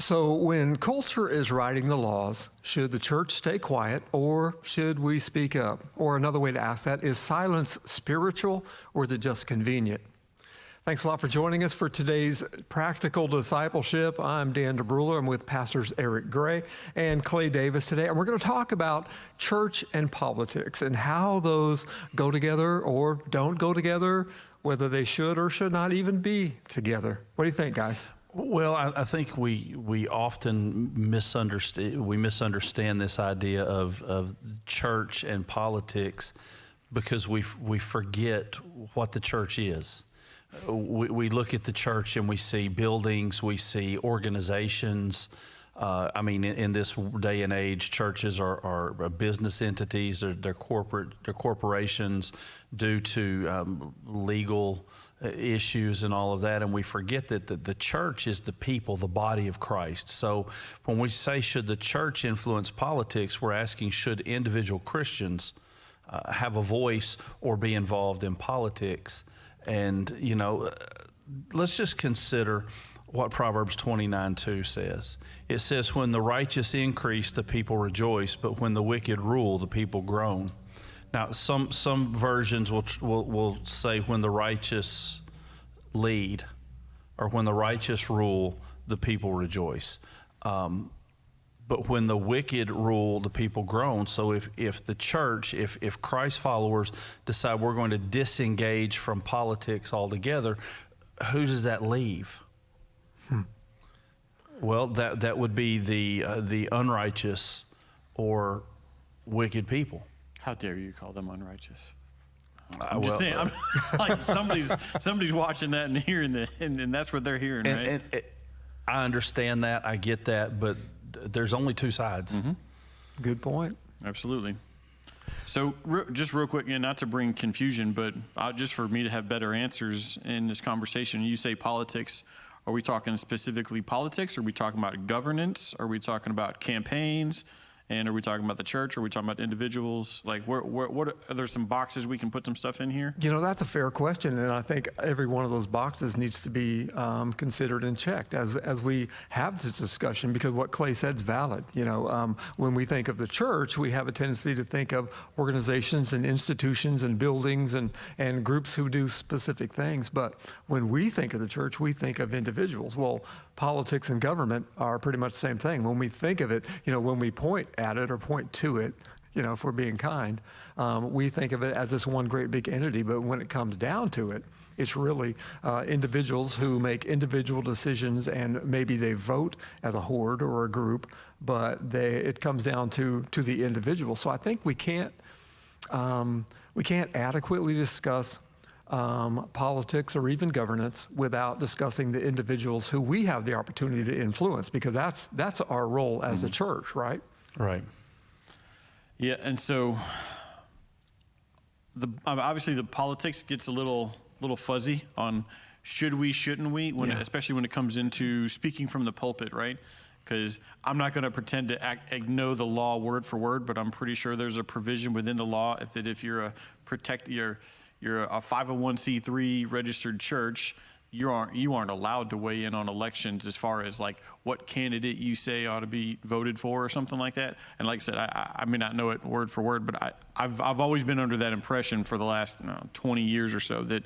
So when culture is writing the laws, should the church stay quiet or should we speak up? Or another way to ask that, is silence spiritual or is it just convenient? Thanks a lot for joining us for today's Practical Discipleship. I'm Dan DeBruler. I'm with Pastors Eric Gray and Clay Davis today. And we're going to talk about church and politics and how those go together or don't go together, whether they should or should not even be together. What do you think, guys? Well, I think we often misunderstand this idea of church and politics because we forget what the church is. We look at the church and we see buildings, we see organizations. In this day and age, churches are business entities. They're corporations due to legal issues and all of that, and we forget that the church is the people, the body of Christ. So when we say, should the church influence politics, we're asking, should individual Christians have a voice or be involved in politics? And, let's just consider what Proverbs 29:2 says. It says, when the righteous increase, the people rejoice, but when the wicked rule, the people groan. Now, some versions will say when the righteous lead, or when the righteous rule, the people rejoice. But when the wicked rule, the people groan. So if the church, if Christ followers decide we're going to disengage from politics altogether, who does that leave? Well, that would be the unrighteous or wicked people. How dare you call them unrighteous? I'm just saying. I'm like somebody's watching that and hearing that, and that's what they're hearing, right? And I understand that. I get that, but there's only two sides. Mm-hmm. Good point. Absolutely. So just real quick, and not to bring confusion, but just for me to have better answers in this conversation, you say politics. Are we talking specifically politics? Are we talking about governance? Are we talking about campaigns? And are we talking about the church? Are we talking about individuals? Like, what are there some boxes we can put some stuff in here? That's a fair question, and I think every one of those boxes needs to be considered and checked as we have this discussion, because what Clay said is valid. When we think of the church, we have a tendency to think of organizations and institutions and buildings and groups who do specific things. But when we think of the church, we think of individuals. Well, politics and government are pretty much the same thing. When we think of it, when we point at it or point to it, if we're being kind, we think of it as this one great big entity. But when it comes down to it, it's really individuals who make individual decisions, and maybe they vote as a horde or a group, but it comes down to the individual. So I think we can't adequately discuss politics or even governance without discussing the individuals who we have the opportunity to influence, because that's our role as a church, right? Right. Yeah, and so obviously the politics gets a little fuzzy on should we, shouldn't we, especially when it comes into speaking from the pulpit, right? Because I'm not going to pretend to know the law word for word, but I'm pretty sure there's a provision within the law if you're a 501c3 registered church, you aren't allowed to weigh in on elections as far as like what candidate you say ought to be voted for or something like that. And like I said, I may not know it word for word, but I've always been under that impression for the last 20 years or so that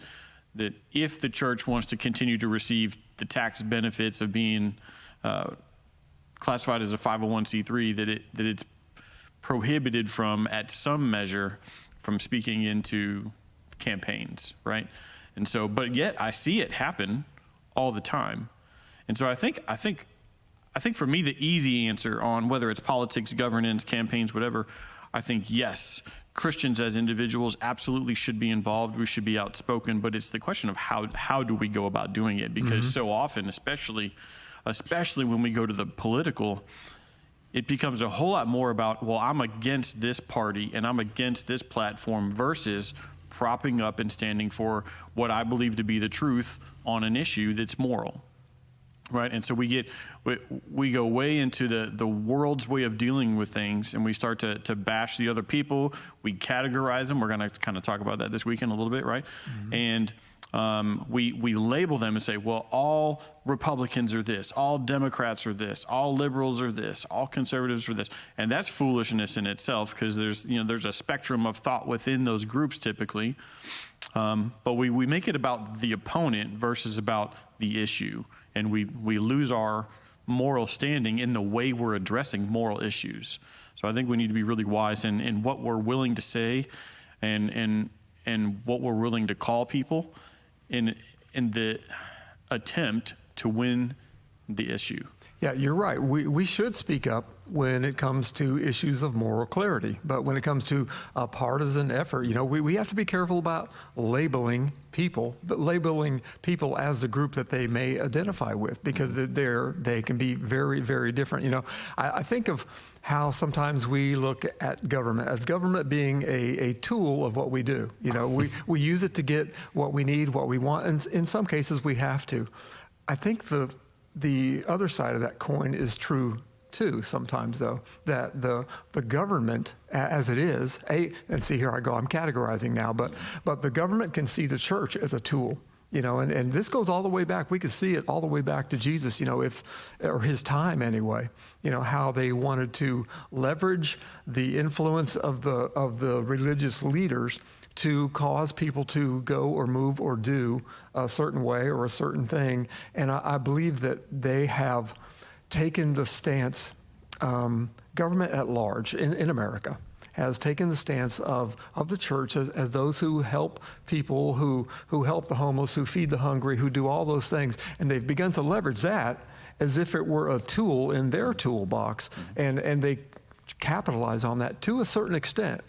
if the church wants to continue to receive the tax benefits of being classified as a 501c3, that it's prohibited from, at some measure, from speaking into campaigns, right? And so, but yet I see it happen all the time. And so I think for me, the easy answer on whether it's politics, governance, campaigns, whatever, I think yes, Christians as individuals absolutely should be involved. We should be outspoken, but it's the question of how do we go about doing it? Because so often, especially when we go to the political, it becomes a whole lot more about, well, I'm against this party and I'm against this platform versus propping up and standing for what I believe to be the truth on an issue that's moral, right? And so we go way into the world's way of dealing with things, and we start to bash the other people. We categorize them. We're going to kind of talk about that this weekend a little bit, right? Mm-hmm. And we label them and say, well, all Republicans are this, all Democrats are this, all liberals are this, all conservatives are this, and that's foolishness in itself, because there's a spectrum of thought within those groups typically. But we make it about the opponent versus about the issue, and we lose our moral standing in the way we're addressing moral issues. So I think we need to be really wise in what we're willing to say and what we're willing to call people in the attempt to win the issue. Yeah, you're right. We should speak up when it comes to issues of moral clarity. But when it comes to a partisan effort, we have to be careful about labeling people as the group that they may identify with, because they can be very, very different. I think of how sometimes we look at government as government being a tool of what we do. We use it to get what we need, what we want, and in some cases we have to. I think the other side of that coin is true too sometimes, though, that the government as it is, and see, here I go, I'm categorizing now, but the government can see the church as a tool. And this goes all the way back. We could see it all the way back to Jesus, or his time anyway, how they wanted to leverage the influence of the religious leaders to cause people to go or move or do a certain way or a certain thing. And I believe that they have taken the stance, government at large in America has taken the stance of the church as those who help people, who help the homeless, who feed the hungry, who do all those things. And they've begun to leverage that as if it were a tool in their toolbox. And they capitalize on that to a certain extent.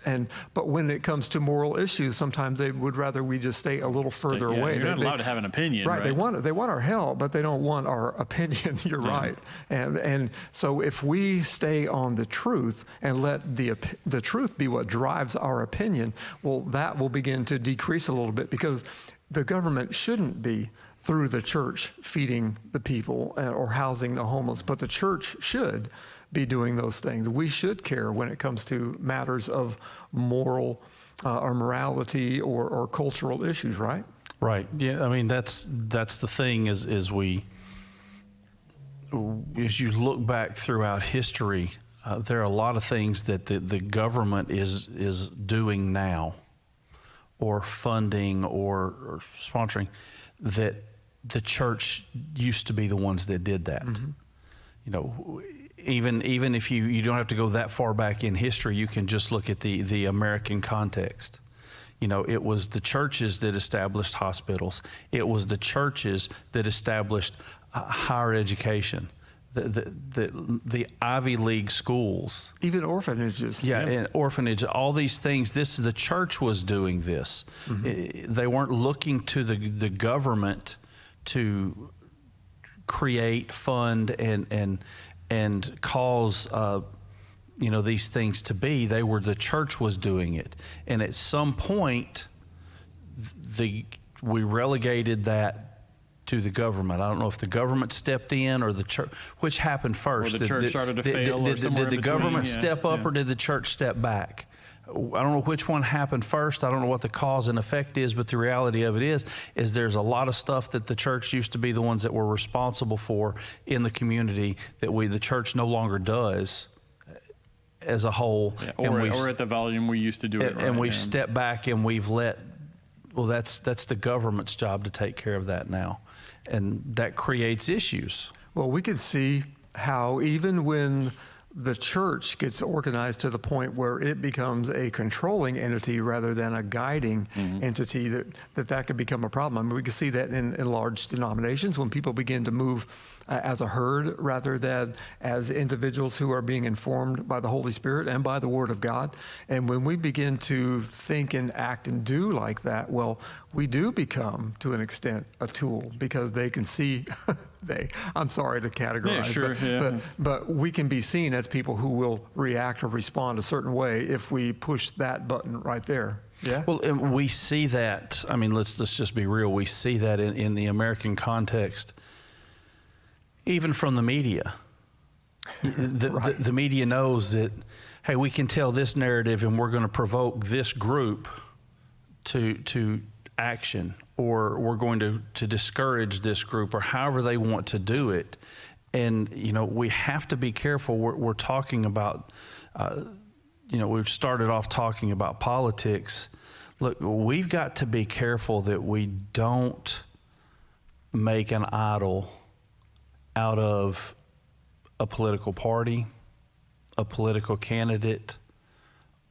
But when it comes to moral issues, sometimes they would rather we just stay a little further away. You're not allowed to have an opinion, right? They want our help, but they don't want our opinion. You're right. And so if we stay on the truth and let the truth be what drives our opinion, well, that will begin to decrease a little bit, because the government shouldn't be through the church feeding the people or housing the homeless, but the church should be doing those things. We should care when it comes to matters of moral or morality or cultural issues, right? Right. Yeah. I mean, that's the thing is as you look back throughout history, there are a lot of things that the government is doing now, or funding or sponsoring, that the church used to be the ones that did that. Mm-hmm. Even if you don't have to go that far back in history, you can just look at the American context. It was the churches that established hospitals. It was the churches that established higher education, the Ivy League schools. Even orphanages. Yeah, and orphanage, all these things, the church was doing this. Mm-hmm. They weren't looking to the government to create, fund, and cause these things to be. The church was doing it, and at some point we relegated that to the government. I don't know if the government stepped in or the church, which happened first. Or the church started to fail, or somewhere in Did the between. government step up, or did the church step back? I don't know which one happened first. I don't know what the cause and effect is, but the reality of it is there's a lot of stuff that the church used to be the ones that were responsible for in the community that the church no longer does as a whole. Yeah, or at the volume we used to do it. And we've stepped back and we've that's the government's job to take care of that now. And that creates issues. Well, we could see how even when the church gets organized to the point where it becomes a controlling entity rather than a guiding entity, that could become a problem. I mean, we can see that in large denominations when people begin to move as a herd rather than as individuals who are being informed by the Holy Spirit and by the Word of God. And when we begin to think and act and do like that, well, we do become, to an extent, a tool, because they can see, I'm sorry to categorize, Yeah, sure, but we can be seen as people who will react or respond a certain way if we push that button right there. Yeah. Well, and we see that. I mean, let's just be real. We see that in the American context, even from the media. Right. The media knows that, hey, we can tell this narrative, and we're going to provoke this group to action, or we're going to discourage this group, or however they want to do it. And, we have to be careful. We're talking about, we've started off talking about politics. Look, we've got to be careful that we don't make an idol out of a political party, a political candidate,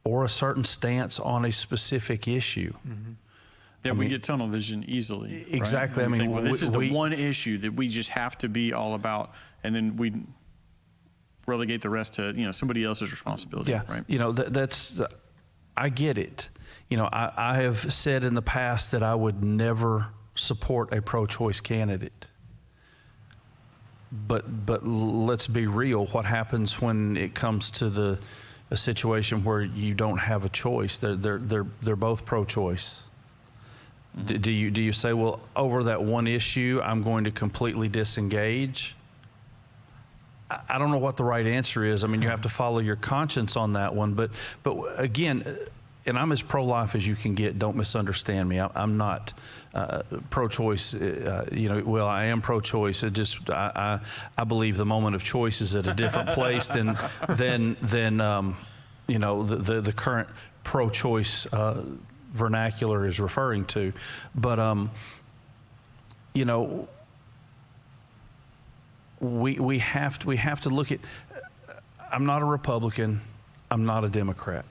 or a certain stance on a specific issue. Mm-hmm. Yeah, we get tunnel vision easily. Exactly. Right? I mean, think, well, this is the we- one issue that we just have to be all about, and then we relegate the rest to somebody else's responsibility. Yeah, Right. That's I get it. I have said in the past that I would never support a pro-choice candidate. But let's be real. What happens when it comes to a situation where you don't have a choice? They're both pro-choice. Mm-hmm. Do you say, well, over that one issue, I'm going to completely disengage? I don't know what the right answer is. I mean, you have to follow your conscience on that one. But again, and I'm as pro-life as you can get. Don't misunderstand me. I'm not pro-choice. Well, I am pro-choice. It just I believe the moment of choice is at a different place than the current pro-choice vernacular is referring to. But we have to look at. I'm not a Republican. I'm not a Democrat.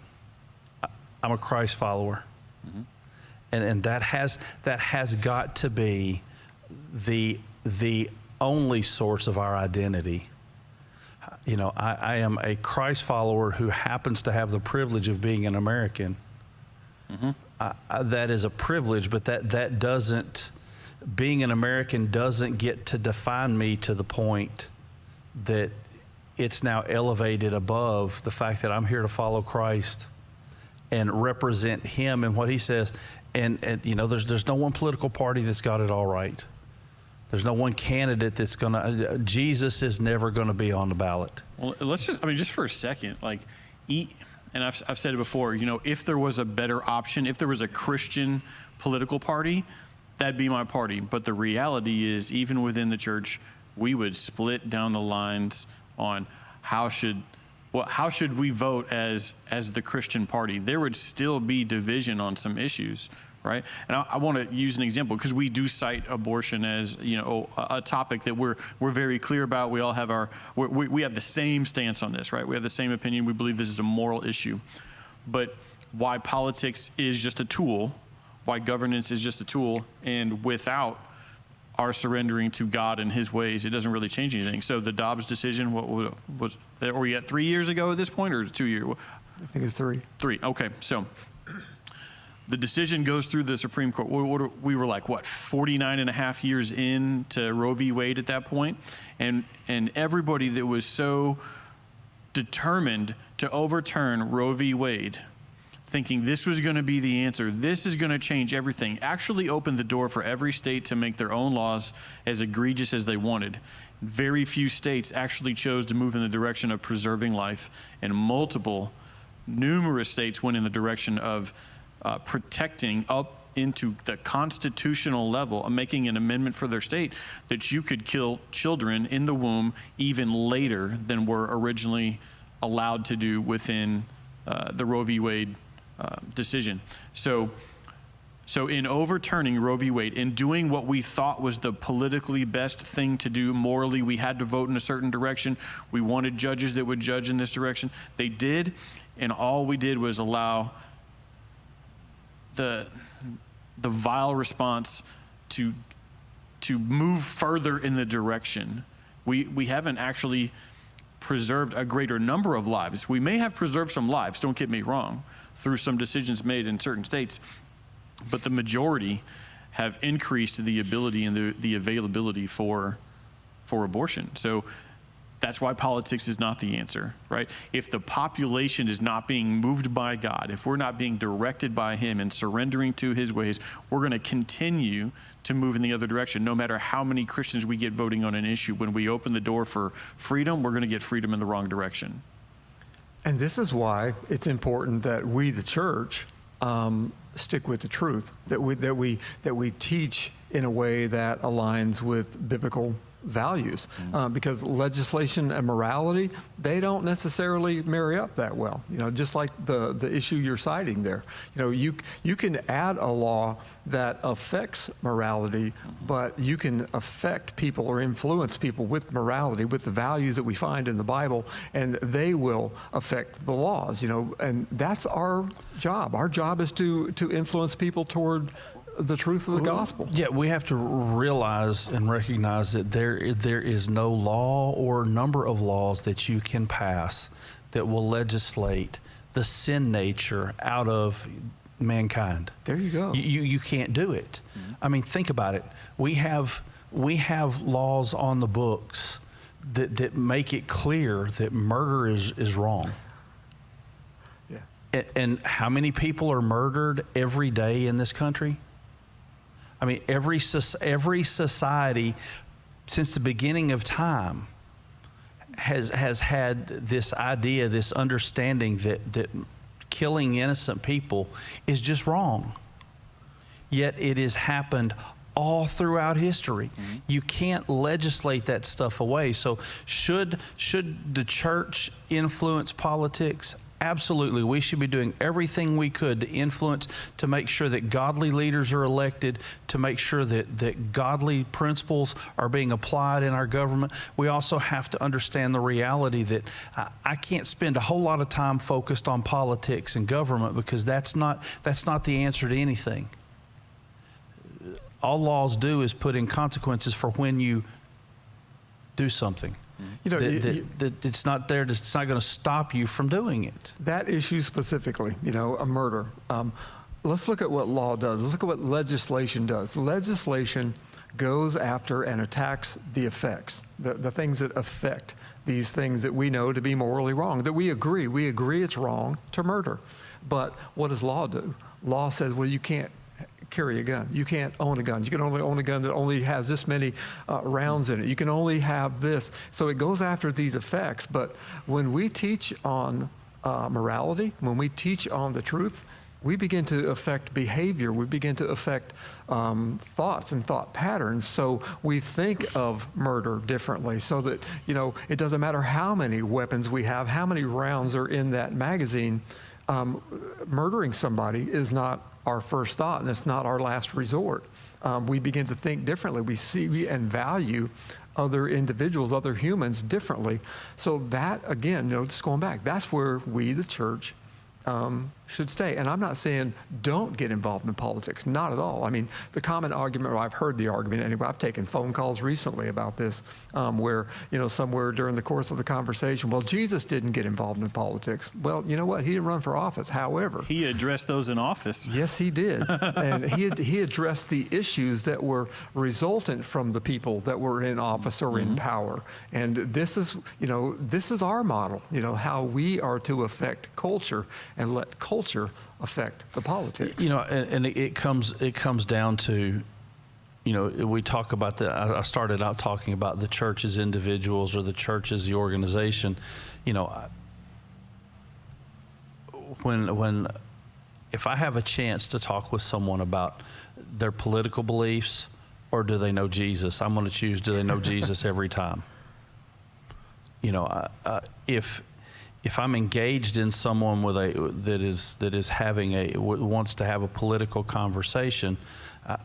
I'm a Christ follower, mm-hmm. and that has got to be the only source of our identity. I am a Christ follower who happens to have the privilege of being an American. Mm-hmm. That is a privilege, but that doesn't. Being an American doesn't get to define me to the point that it's now elevated above the fact that I'm here to follow Christ and represent Him and what He says. And there's no one political party that's got it all right. There's no one candidate that's Jesus is never gonna be on the ballot. Well, let's just for a second, and I've said it before, if there was a better option, if there was a Christian political party, that'd be my party. But the reality is, even within the church, we would split down the lines on how should we vote as the Christian party. There would still be division on some issues, right? And I want to use an example, because we do cite abortion as a topic that we're very clear about. We all have we have the same stance on this, right? We have the same opinion. We believe this is a moral issue. But why politics is just a tool, why governance is just a tool, and without our surrendering to God and His ways, it doesn't really change anything. So the Dobbs decision, what was that? Were we at 3 years ago at this point, or 2 years? I think it's 3. 3. Okay, so the decision goes through the Supreme Court. We were 49 and a half years into Roe v. Wade at that point, and everybody that was so determined to overturn Roe v. Wade, thinking this was going to be the answer, this is going to change everything, actually opened the door for every state to make their own laws as egregious as they wanted. Very few states actually chose to move in the direction of preserving life, and numerous states went in the direction of protecting up into the constitutional level, making an amendment for their state that you could kill children in the womb even later than were originally allowed to do within the Roe v. Wade decision. So in overturning Roe v. Wade, in doing what we thought was the politically best thing to do, morally, we had to vote in a certain direction. We wanted judges that would judge in this direction. They did, and all we did was allow the vile response to move further in the direction. We haven't actually preserved a greater number of lives. We may have preserved some lives, don't get me wrong, through some decisions made in certain states, but the majority have increased the ability and the availability for abortion. So that's why politics is not the answer, right? If the population is not being moved by God, if we're not being directed by Him and surrendering to His ways, we're going to continue to move in the other direction. No matter how many Christians we get voting on an issue, when we open the door for freedom, we're going to get freedom in the wrong direction. And this is why it's important that we, the church, stick with the truth, that we teach in a way that aligns with biblical values, because legislation and morality, they don't necessarily marry up that well. Just like the issue you're citing there. You can add a law that affects morality, but you can affect people or influence people with morality, with the values that we find in the Bible, and they will affect the laws. And that's our job. Our job is to influence people toward the truth of the gospel. Yeah, we have to realize and recognize that there is no law or number of laws that you can pass that will legislate the sin nature out of mankind. There you go. You can't do it. I mean, think about it. We have laws on the books that make it clear that murder is wrong. Yeah. And how many people are murdered every day in this country? I mean, every society since the beginning of time has had this idea, this understanding that killing innocent people is just wrong. Yet it has happened all throughout history. You can't legislate that stuff away. So should the church influence politics? Absolutely. We should be doing everything we could to influence, to make sure that godly leaders are elected, to make sure that godly principles are being applied in our government. We also have to understand the reality that I can't spend a whole lot of time focused on politics and government, because that's not the answer to anything. All laws do is put in consequences for when you do something. It's not there. It's not going to stop you from doing it. That issue specifically, a murder. Let's look at what law does. Let's look at what legislation does. Legislation goes after and attacks the effects, the things that affect these things that we know to be morally wrong, that we agree it's wrong to murder. But what does law do? Law says, well, you can't carry a gun. You can't own a gun. You can only own a gun that only has this many rounds in it. You can only have this. So it goes after these effects. But when we teach on morality, when we teach on the truth, we begin to affect behavior. We begin to affect thoughts and thought patterns. So we think of murder differently, so that, it doesn't matter how many weapons we have, how many rounds are in that magazine. Murdering somebody is not our first thought, and it's not our last resort. We begin to think differently. We see and value other individuals, other humans differently. So that, again, just going back, that's where we, the church, should stay. And I'm not saying don't get involved in politics, not at all. I mean, the common argument, or I've heard the argument anyway, I've taken phone calls recently about this, where, somewhere during the course of the conversation, well, Jesus didn't get involved in politics. Well, you know what? He didn't run for office. However, he addressed those in office. Yes, he did. And he addressed the issues that were resultant from the people that were in office or in power. And this is our model, how we are to affect culture and let culture affect the politics. And it comes down to, we talk about I started out talking about the church as individuals, or the church as the organization. If I have a chance to talk with someone about their political beliefs, or do they know Jesus, I'm going to choose, do they know Jesus every time? If I'm engaged in someone that is having wants to have a political conversation,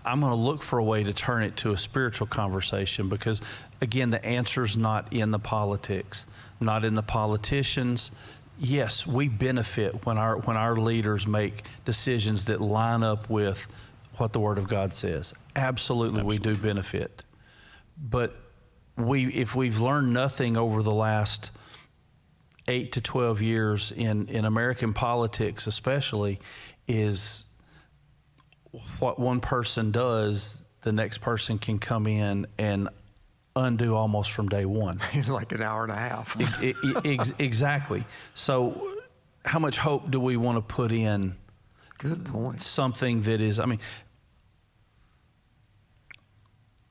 I'm going to look for a way to turn it to a spiritual conversation, because, again, the answer's not in the politics, not in the politicians. Yes, we benefit when our leaders make decisions that line up with what the Word of God says. Absolutely. We do benefit. But if we've learned nothing over the last 8 to 12 years in American politics especially, is what one person does, the next person can come in and undo almost from day one. In like an hour and a half. Exactly. So how much hope do we want to put in? Good point. Something that is,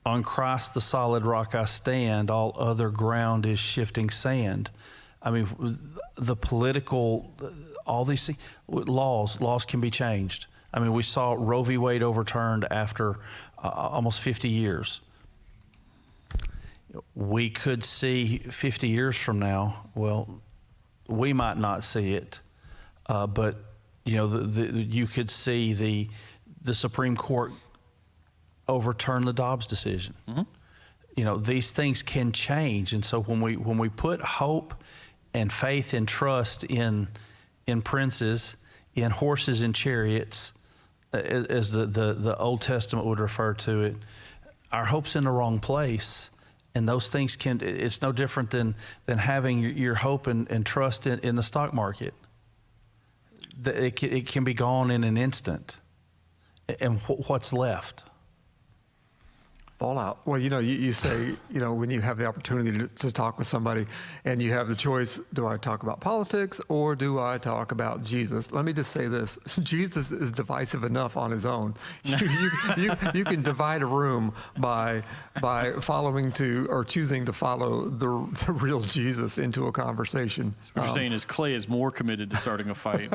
on Christ the solid rock I stand, all other ground is shifting sand. The political, all these things, laws can be changed. I mean, we saw Roe v. Wade overturned after almost 50 years. We could see 50 years from now, well, we might not see it, but you could see the Supreme Court overturn the Dobbs decision. Mm-hmm. These things can change, and so when we put hope and faith and trust in princes, in horses and chariots, as the Old Testament would refer to it, our hope's in the wrong place. And those things it's no different than having your hope and trust in the stock market. It can be gone in an instant. And what's left? Fallout. Well, you say, when you have the opportunity to talk with somebody and you have the choice, do I talk about politics or do I talk about Jesus? Let me just say this. Jesus is divisive enough on his own. You can divide a room by following or choosing to follow the real Jesus into a conversation. So what you're saying is Clay is more committed to starting a fight.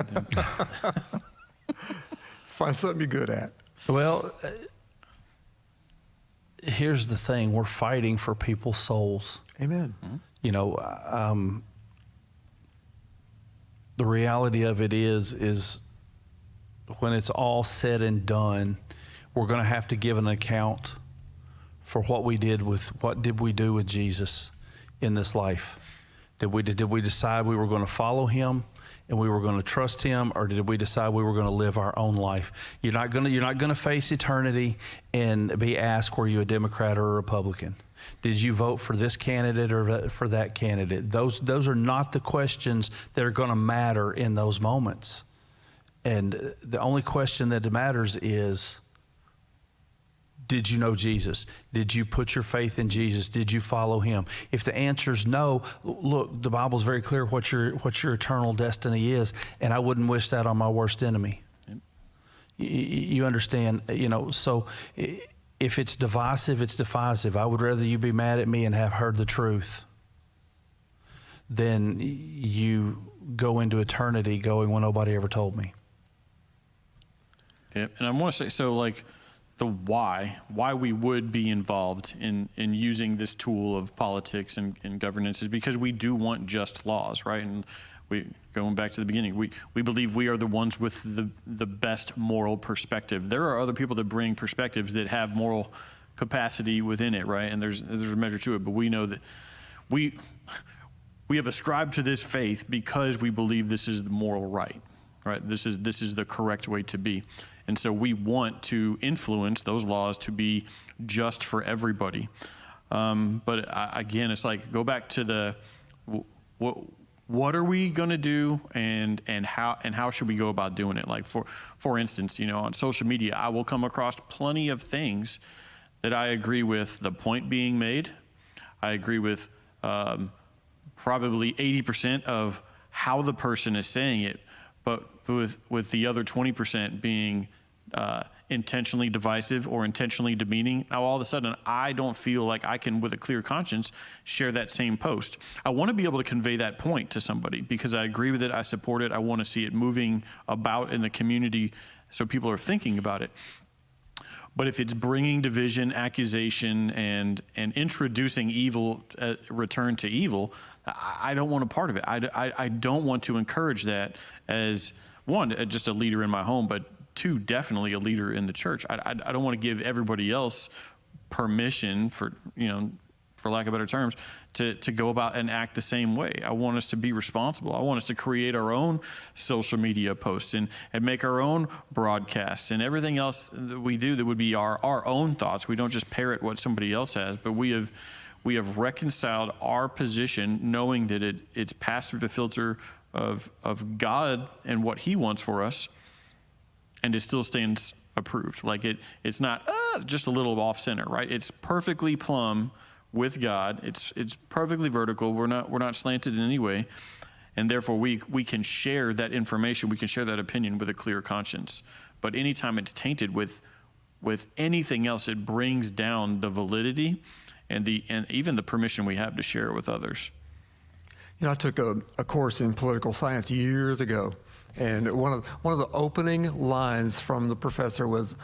Find something you're good at. Well, here's the thing. We're fighting for people's souls. Amen. The reality of it is when it's all said and done, we're going to have to give an account for what we did with Jesus in this life. Did we decide we were going to follow him and we were going to trust him, or did we decide we were going to live our own life? You're not going to face eternity and be asked, were you a Democrat or a Republican? Did you vote for this candidate or for that candidate? Those are not the questions that are going to matter in those moments. And the only question that matters is, did you know Jesus? Did you put your faith in Jesus? Did you follow him? If the answer is no, look, the Bible's very clear what your eternal destiny is, and I wouldn't wish that on my worst enemy. Yep. You understand? So if it's divisive, it's divisive. I would rather you be mad at me and have heard the truth than you go into eternity going, well, nobody ever told me. Yeah, and I want to say, the why we would be involved in using this tool of politics and governance is because we do want just laws, right? And going back to the beginning, we believe we are the ones with the best moral perspective. There are other people that bring perspectives that have moral capacity within it, right? And there's a measure to it, but we know that we have ascribed to this faith because we believe this is the moral right? This is the correct way to be. And so we want to influence those laws to be just for everybody. But again, it's go back to what are we going to do and how should we go about doing it? For instance, on social media, I will come across plenty of things that I agree with the point being made. I agree with probably 80% of how the person is saying it, but with the other 20% being intentionally divisive or intentionally demeaning, now all of a sudden I don't feel like I can, with a clear conscience, share that same post. I want to be able to convey that point to somebody because I agree with it, I support it, I want to see it moving about in the community so people are thinking about it. But if it's bringing division, accusation, and introducing evil, return to evil, I don't want a part of it. I don't want to encourage that as, one, just a leader in my home, but two, definitely a leader in the church. I don't want to give everybody else permission, for lack of better terms, to go about and act the same way. I want us to be responsible. I want us to create our own social media posts and make our own broadcasts and everything else that we do that would be our own thoughts. We don't just parrot what somebody else has, but we have reconciled our position knowing that it's passed through the filter of God and what he wants for us, and it still stands approved. It's not just a little off center, right? It's perfectly plumb with God. It's perfectly vertical. We're not slanted in any way, and therefore we can share that information. We can share that opinion with a clear conscience. But anytime it's tainted with anything else, it brings down the validity and even the permission we have to share it with others. I took a course in political science years ago, And one of the opening lines from the professor was,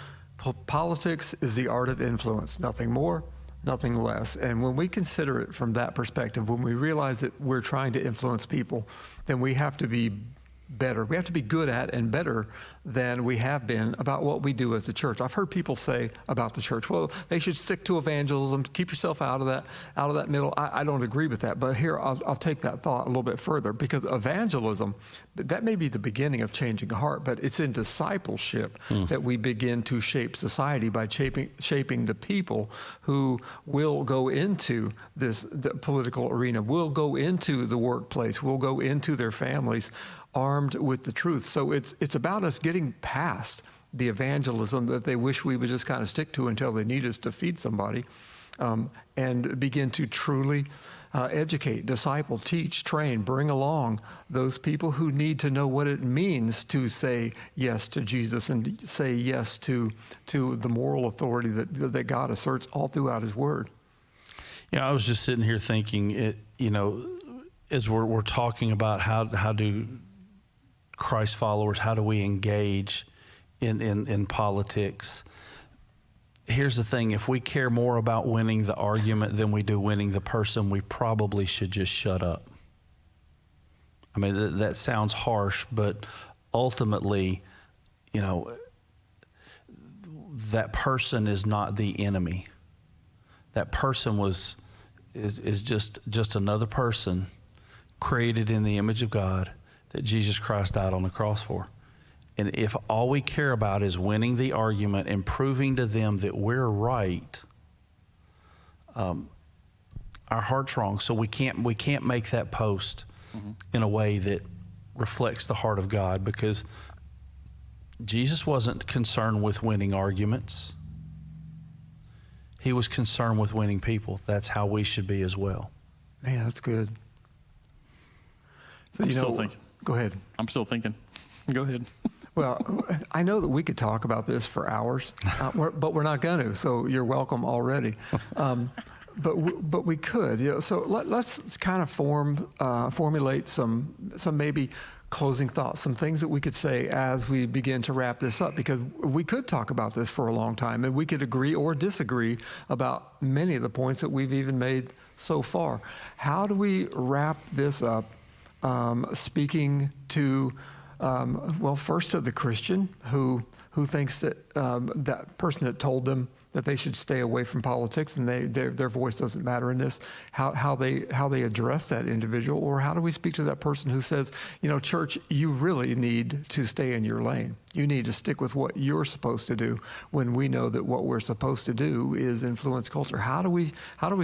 politics is the art of influence, nothing more, nothing less. And when we consider it from that perspective, when we realize that we're trying to influence people, then we have to be better. We have to be good at and better than we have been about what we do as a church. I've heard people say about the church, well, they should stick to evangelism, keep yourself out of that middle. I don't agree with that, but here I'll take that thought a little bit further, because evangelism, that may be the beginning of changing a heart, but it's in discipleship that we begin to shape society by shaping the people who will go into the political arena, will go into the workplace, will go into their families armed with the truth. So it's about us getting past the evangelism that they wish we would just kind of stick to until they need us to feed somebody, and begin to truly educate, disciple, teach, train, bring along those people who need to know what it means to say yes to Jesus and say yes to the moral authority that God asserts all throughout His Word. I was just sitting here thinking, as we're talking about how do Christ followers, how do we engage in politics? Here's the thing, if we care more about winning the argument than we do winning the person, we probably should just shut up. I mean, that sounds harsh, but ultimately, that person is not the enemy. That person is just another person created in the image of God that Jesus Christ died on the cross for. And if all we care about is winning the argument and proving to them that we're right, our heart's wrong. So we can't make that post in a way that reflects the heart of God, because Jesus wasn't concerned with winning arguments. He was concerned with winning people. That's how we should be as well. Man, that's good. So, I'm still thinking. Go ahead. I'm still thinking. Go ahead. Well, I know that we could talk about this for hours, but we're not going to, so you're welcome already. But we could. So let's kind of formulate some maybe closing thoughts, some things that we could say as we begin to wrap this up, because we could talk about this for a long time, and we could agree or disagree about many of the points that we've even made so far. How do we wrap this up? Speaking to, first to the Christian who thinks that that person that told them that they should stay away from politics and their voice doesn't matter in this, how they address that individual, or how do we speak to that person who says, church, you really need to stay in your lane. You need to stick with what you're supposed to do, when we know that what we're supposed to do is influence culture. How do we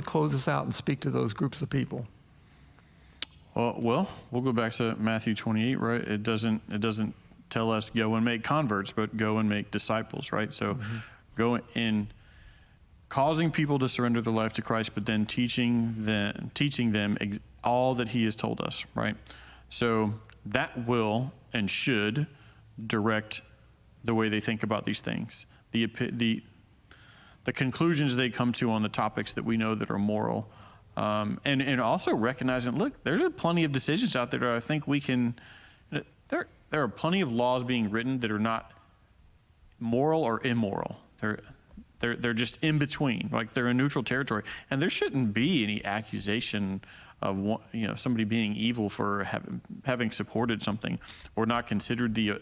close this out and speak to those groups of people? Well, we'll go back to Matthew 28, right? It doesn't tell us go and make converts, but go and make disciples, right? So go in causing people to surrender their life to Christ, but then teaching them all that He has told us, right? So that will and should direct the way they think about these things. The conclusions they come to on the topics that we know that are moral. And also recognizing, look, there's plenty of decisions out there that I think we can, there are plenty of laws being written that are not moral or immoral. They're just in between, like they're in neutral territory. And there shouldn't be any accusation of somebody being evil for having supported something or not considered the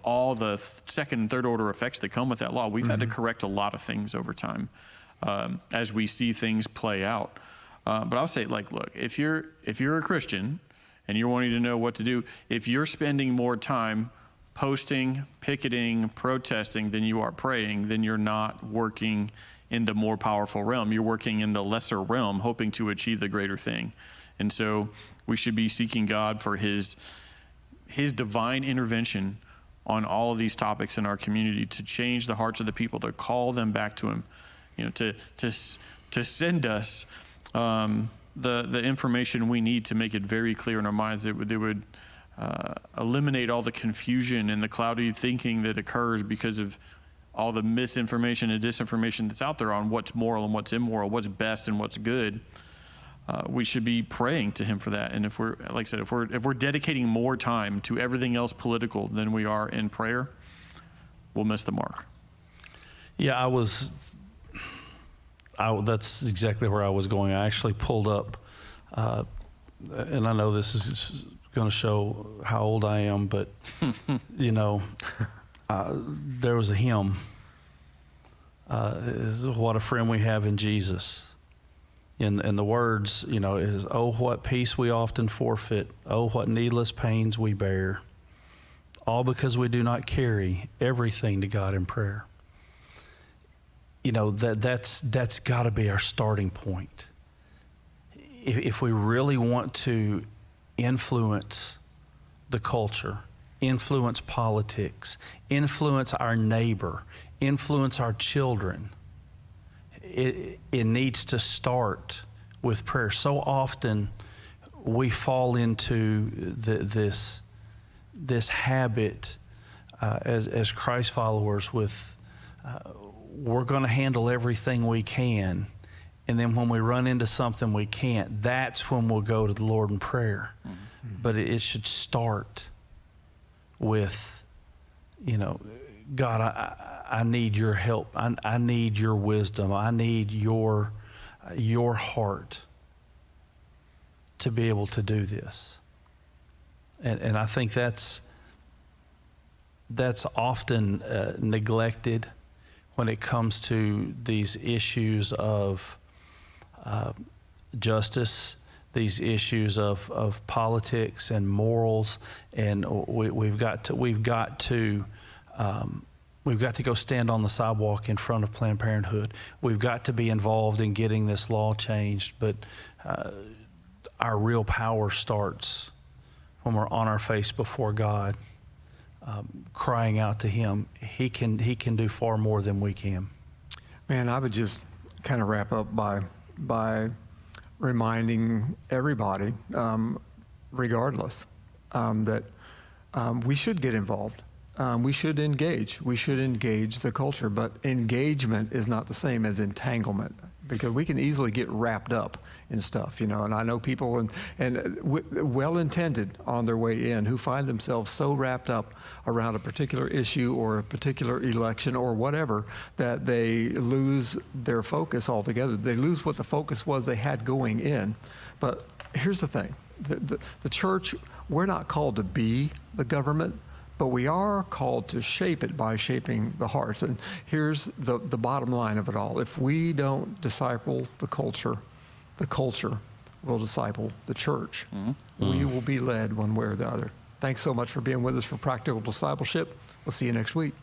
all the second and third order effects that come with that law. We've had to correct a lot of things over time as we see things play out. But I'll say, look, if you're a Christian and you're wanting to know what to do, if you're spending more time posting, picketing, protesting than you are praying, then you're not working in the more powerful realm. You're working in the lesser realm, hoping to achieve the greater thing. And so we should be seeking God for His divine intervention on all of these topics in our community to change the hearts of the people, to call them back to Him, to send us the information we need to make it very clear in our minds that they would eliminate all the confusion and the cloudy thinking that occurs because of all the misinformation and disinformation that's out there on what's moral and what's immoral, what's best and what's good. we should be praying to him for that. And if we're, like I said, if we're dedicating more time to everything else political than we are in prayer, we'll miss the mark. Yeah, that's exactly where I was going. I actually pulled up, and I know this is going to show how old I am, but, there was a hymn, what a friend we have in Jesus. And the words, is, oh, what peace we often forfeit. Oh, what needless pains we bear. All because we do not carry everything to God in prayer. That's got to be our starting point. If we really want to influence the culture, influence politics, influence our neighbor, influence our children, it needs to start with prayer. So often we fall into this habit as Christ followers with we're going to handle everything we can, and then when we run into something we can't, that's when we'll go to the Lord in prayer. Mm-hmm. But it should start with, God, I need your help. I need your wisdom. I need your heart to be able to do this. And I think that's often neglected when it comes to these issues of justice, these issues of politics and morals, and we've got to go stand on the sidewalk in front of Planned Parenthood. We've got to be involved in getting this law changed, but our real power starts when we're on our face before God, crying out to Him. He can do far more than we can. Man, I would just kind of wrap up by reminding everybody, regardless, that we should get involved. We should engage. We should engage the culture, but engagement is not the same as entanglement, because we can easily get wrapped up in stuff, and I know people well-intended on their way in who find themselves so wrapped up around a particular issue or a particular election or whatever that they lose their focus altogether. They lose what the focus was they had going in. But here's the thing. The church, we're not called to be the government, but we are called to shape it by shaping the hearts. And here's the bottom line of it all. If we don't disciple the culture will disciple the church. Mm-hmm. We will be led one way or the other. Thanks so much for being with us for Practical Discipleship. We'll see you next week.